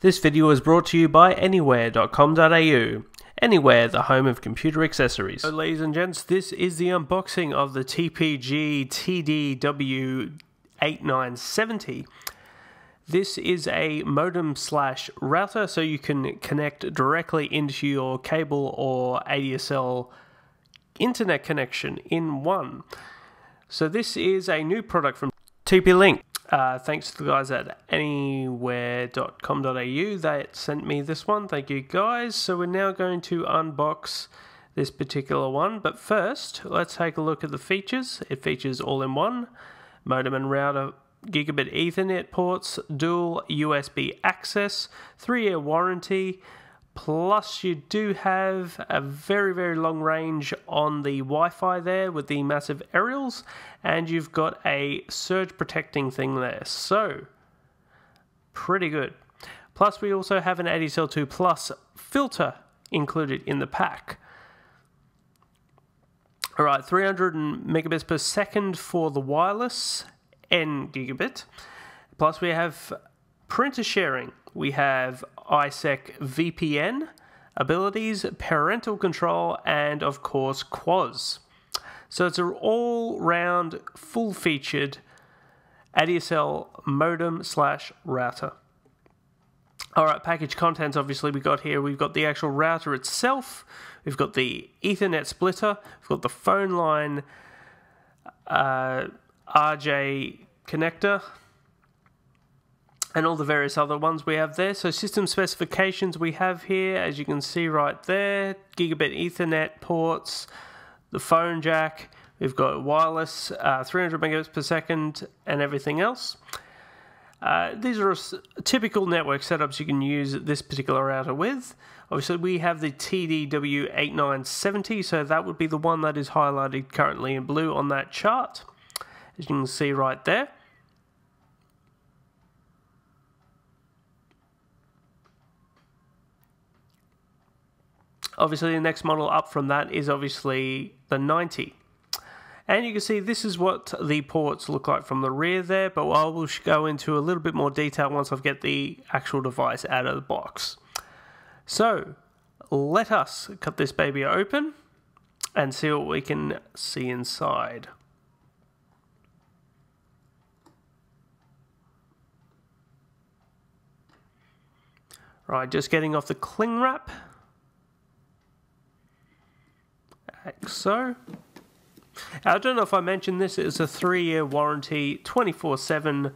This video is brought to you by anywhere.com.au. Anywhere, the home of computer accessories. So ladies and gents, this is the unboxing of the TPG TD-W8970. This is a modem slash router, so you can connect directly into your cable or ADSL internet connection in one. So this is a new product from TP-Link. Thanks to the guys at anywhere.com.au that sent me this one. Thank you guys. So we're now going to unbox this particular one, but first let's take a look at the features. It features all-in-one modem and router, Gigabit Ethernet ports, dual USB access, 3-year warranty, plus you do have a very long range on the Wi-Fi there with the massive aerials, and you've got a surge protecting thing there, so pretty good. Plus we also have an ADSL2 Plus filter included in the pack. Alright, 300 megabits per second for the wireless N gigabit. Plus we have printer sharing. We have ISEC VPN abilities, parental control, and of course QoS. So it's an all-round, full-featured ADSL modem slash router. Alright, package contents obviously we got here. We've got the actual router itself. We've got the Ethernet splitter. We've got the phone line RJ connector, and all the various other ones we have there. So system specifications we have here, as you can see right there, Gigabit Ethernet ports, the phone jack, we've got wireless, 300 megabits per second, and everything else. These are typical network setups you can use this particular router with. Obviously we have the TD-W8970, so that would be the one that is highlighted currently in blue on that chart, as you can see right there. Obviously the next model up from that is obviously the 90. And you can see this is what the ports look like from the rear there, but I will go into a little bit more detail once I get the actual device out of the box. So let us cut this baby open and see what we can see inside. Right, just getting off the cling wrap. Like so. I don't know if I mentioned this, it's a 3-year warranty, 24/7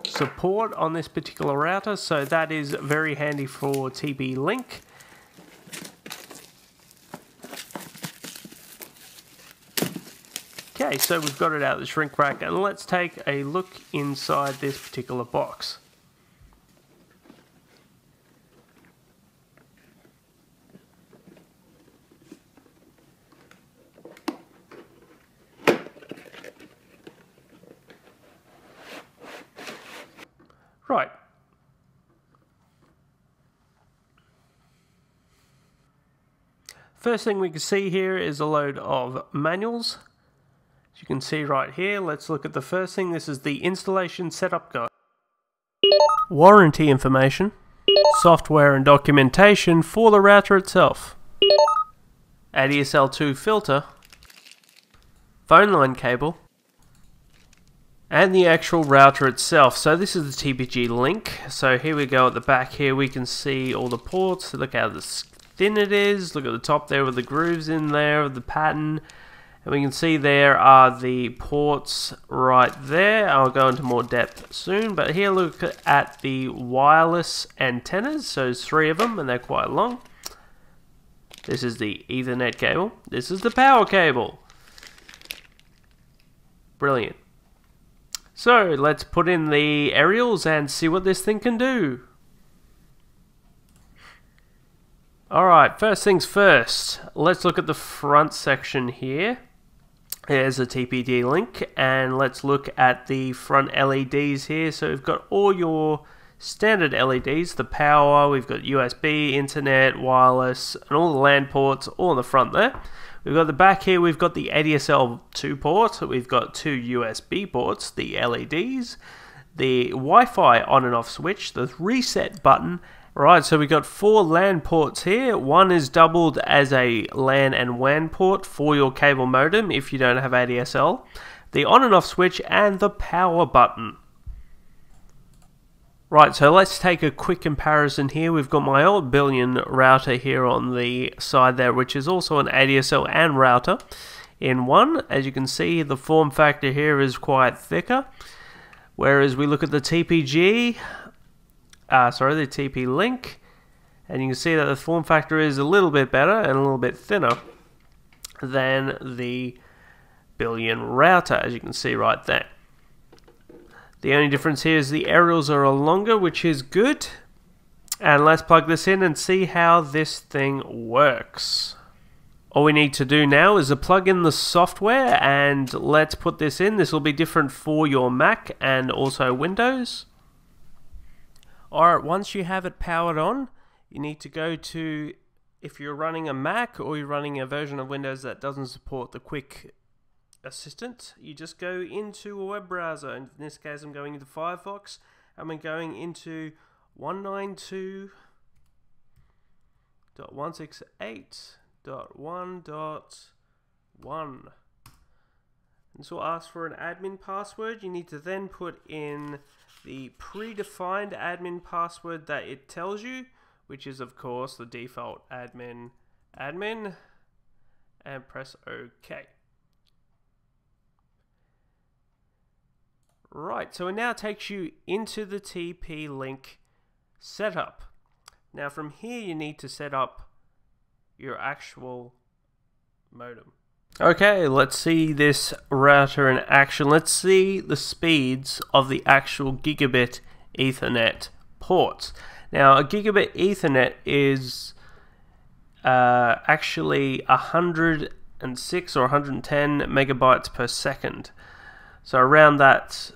support on this particular router, so that is very handy for TP-Link. Okay, so we've got it out of the shrink wrap, and let's take a look inside this particular box. Right. First thing we can see here is a load of manuals. As you can see right here, let's look at the first thing. This is the installation setup guide. Warranty information, software and documentation for the router itself, ADSL2 filter, phone line cable, and the actual router itself. So this is the TPG-Link. So here we go at the back here, we can see all the ports. Look how thin it is. Look at the top there with the grooves in there, the pattern. And we can see there are the ports right there. I'll go into more depth soon, but here look at the wireless antennas. So there's 3 of them and they're quite long. This is the Ethernet cable. This is the power cable. Brilliant. So let's put in the aerials and see what this thing can do. Alright, first things first, let's look at the front section here. There's a TPG-Link, and let's look at the front LEDs here. So we've got all your standard LEDs, the power, we've got USB, internet, wireless, and all the LAN ports all in the front there. We've got the back here, we've got the ADSL 2 port, we've got 2 USB ports, the LEDs, the Wi-Fi on and off switch, the reset button. Right, so we've got 4 LAN ports here. One is doubled as a LAN and WAN port for your cable modem if you don't have ADSL, the on and off switch, and the power button. Right, so let's take a quick comparison here. We've got my old Billion router here on the side there, which is also an ADSL and router in one. As you can see, the form factor here is quite thicker. Whereas we look at the the TP-Link, and you can see that the form factor is a little bit better and a little bit thinner than the Billion router, as you can see right there. The only difference here is the aerials are longer, which is good. And let's plug this in and see how this thing works. All we need to do now is plug in the software, and let's put this in. This will be different for your Mac and also Windows. Alright, once you have it powered on, you need to go to, if you're running a Mac or you're running a version of Windows that doesn't support the quick assistant, you just go into a web browser. In this case, I'm going into Firefox, and I'm going into 192.168.1.1. This will ask for an admin password. You need to then put in the predefined admin password that it tells you, which is of course the default admin, and press OK. Right, so it now takes you into the TP-Link setup. Now from here you need to set up your actual modem. Okay, let's see this router in action. Let's see the speeds of the actual Gigabit Ethernet ports. Now a Gigabit Ethernet is actually 106 or 110 megabytes per second. So around that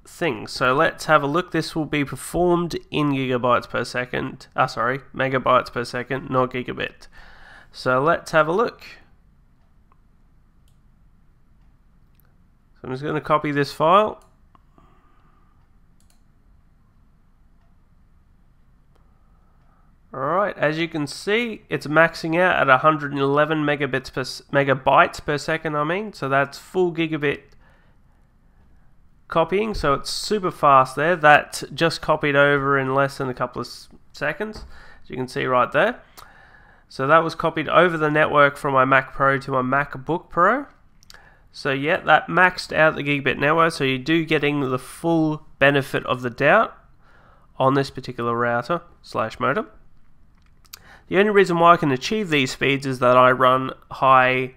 thing. So let's have a look. This will be performed in megabytes per second, not gigabit. So let's have a look. So I'm just going to copy this file. Alright, as you can see, it's maxing out at 111 megabytes per second, so that's full gigabit copying, so it's super fast there. That just copied over in less than a couple of seconds, as you can see right there. So that was copied over the network from my Mac Pro to my MacBook Pro. So yeah, that maxed out the gigabit network, so you do getting the full benefit of the doubt on this particular router / modem. The only reason why I can achieve these speeds is that I run high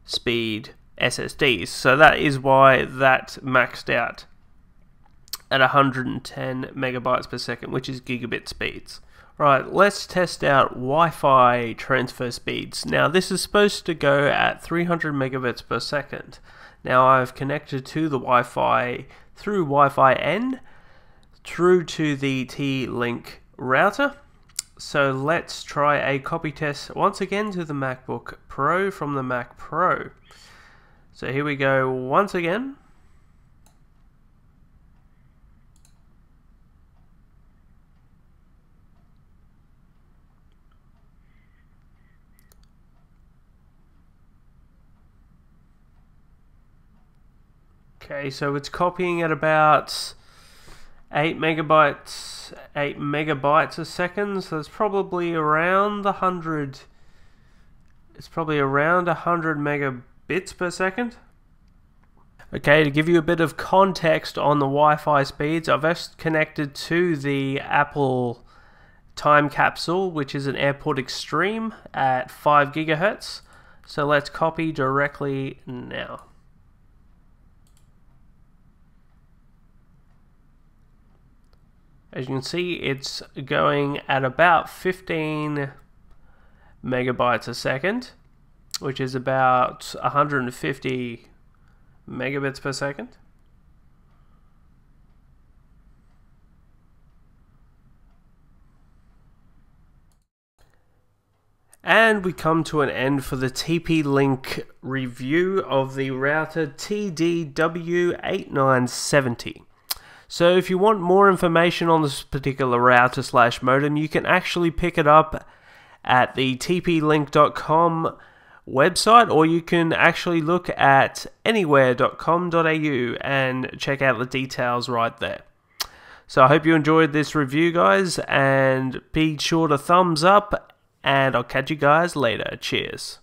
speed SSDs, so that is why that maxed out at 110 megabytes per second, which is gigabit speeds. Right, let's test out Wi-Fi transfer speeds. Now this is supposed to go at 300 megabits per second. Now I've connected to the Wi-Fi through Wi-Fi N through to the T-Link router. So let's try a copy test once again to the MacBook Pro from the Mac Pro. So here we go once again. Okay, so it's copying at about 8 megabytes a second, so it's probably around 100. It's probably around 100 megabits per second. Okay, to give you a bit of context on the Wi-Fi speeds, I've just connected to the Apple Time Capsule, which is an Airport Extreme at 5 gigahertz. So let's copy directly now. As you can see, it's going at about 15 megabytes a second, which is about 150 megabits per second. And we come to an end for the TP-Link review of the router TD-W8970. So if you want more information on this particular router / modem, you can actually pick it up at the tplink.com website, or you can actually look at anywhere.com.au and check out the details right there. So I hope you enjoyed this review, guys, and be sure to thumbs up, and I'll catch you guys later. Cheers.